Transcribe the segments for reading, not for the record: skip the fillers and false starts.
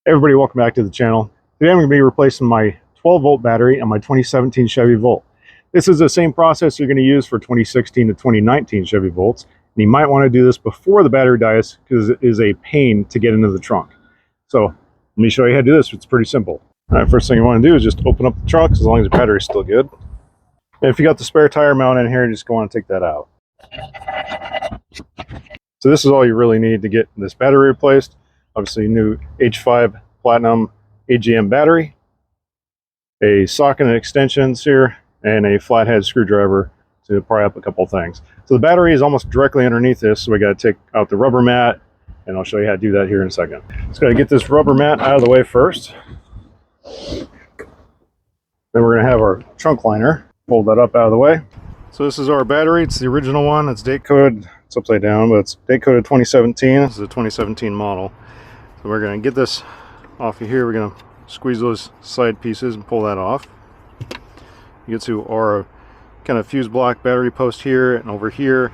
Hey everybody, welcome back to the channel. Today I'm going to be replacing my 12-volt battery on my 2017 Chevy Volt. This is the same process you're going to use for 2016 to 2019 Chevy Volts. And you might want to do this before the battery dies because it is a pain to get into the trunk. So let me show you how to do this. It's pretty simple. All right, first thing you want to do is just open up the trunk as long as the battery is still good. And if you got the spare tire mount in here, just go on and take that out. So this is all you really need to get this battery replaced. Obviously, new H5 Platinum AGM battery, a socket and extensions here, and a flathead screwdriver to pry up a couple things. So the battery is almost directly underneath this, so we got to take out the rubber mat, and I'll show you how to do that here in a second. Just got to get this rubber mat out of the way first. Then we're going to have our trunk liner. Fold that up out of the way. So this is our battery. It's the original one. It's date coded. It's upside down, but it's date coded 2017. This is a 2017 model. So we're going to get this off of here. We're going to squeeze those side pieces and pull that off. You get to our kind of fuse block battery post here and over here,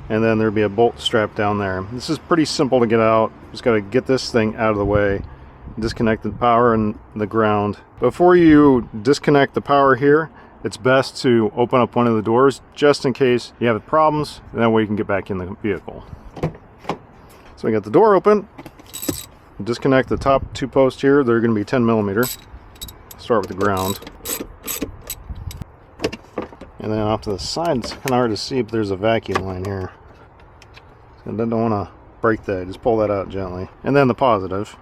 and then there'll be a bolt strap down there. This is pretty simple to get out. Just got to get this thing out of the way, disconnect the power and the ground. Before you disconnect the power here, it's best to open up one of the doors just in case you have problems, and that way you can get back in the vehicle. So we got the door open. Disconnect the top two posts here. They're going to be 10 millimeter. Start with the ground. And then off to the side, it's kind of hard to see if there's a vacuum line here. So I don't want to break that. Just pull that out gently. And then the positive.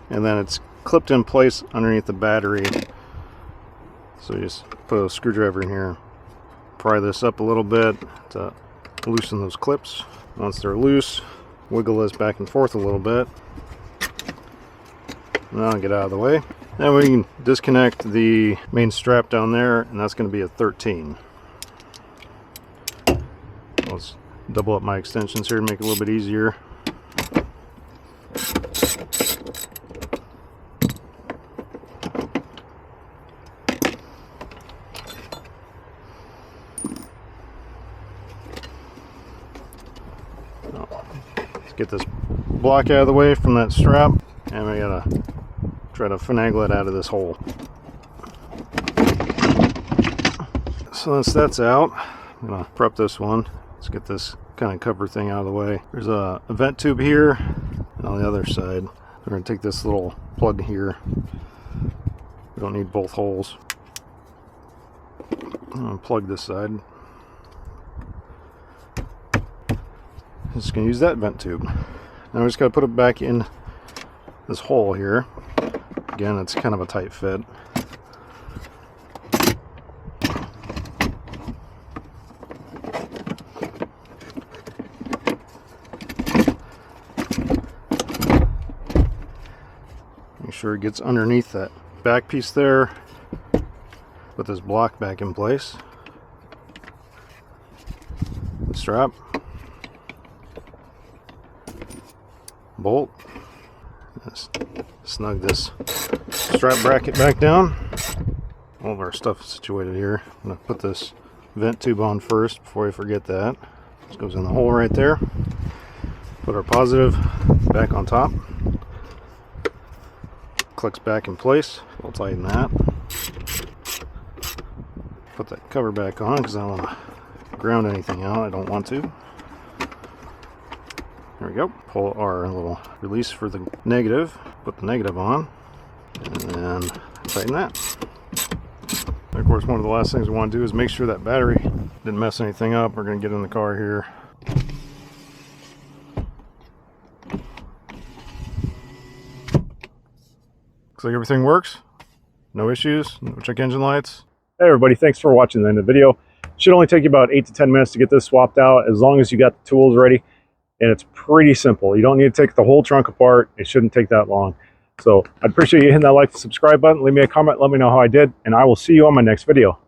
And then it's clipped in place underneath the battery. So you just put a screwdriver in here. Pry this up a little bit to loosen those clips. Once they're loose, wiggle this back and forth a little bit. Now get out of the way. Then we can disconnect the main strap down there, and that's going to be a 13. Let's double up my extensions here to make it a little bit easier. Get this block out of the way from that strap, and we gotta try to finagle it out of this hole. So once that's out, I'm gonna prep this one. Let's get this kind of cover thing out of the way. There's a vent tube here, and on the other side, we're gonna take this little plug here. We don't need both holes. I'm gonna plug this side. Just going to use that vent tube. Now we just got to put it back in this hole here. Again, it's kind of a tight fit. Make sure it gets underneath that back piece there. Put this block back in place. The strap. Bolt. Just snug this strap bracket back down. All of our stuff is situated here. I'm going to put this vent tube on first before I forget that. This goes in the hole right there. Put our positive back on top. Clicks back in place. We'll tighten that. Put that cover back on because I don't want to ground anything out. I don't want to. There we go. Pull our little release for the negative. Put the negative on. And then tighten that. And of course, one of the last things we want to do is make sure that battery didn't mess anything up. We're going to get in the car here. Looks like everything works. No issues. No check engine lights. Hey everybody, thanks for watching the end of the video. It should only take you about 8 to 10 minutes to get this swapped out as long as you got the tools ready. And it's pretty simple. You don't need to take the whole trunk apart. It shouldn't take that long. So I'd appreciate you hitting that like and subscribe button. Leave me a comment. Let me know how I did. And I will see you on my next video.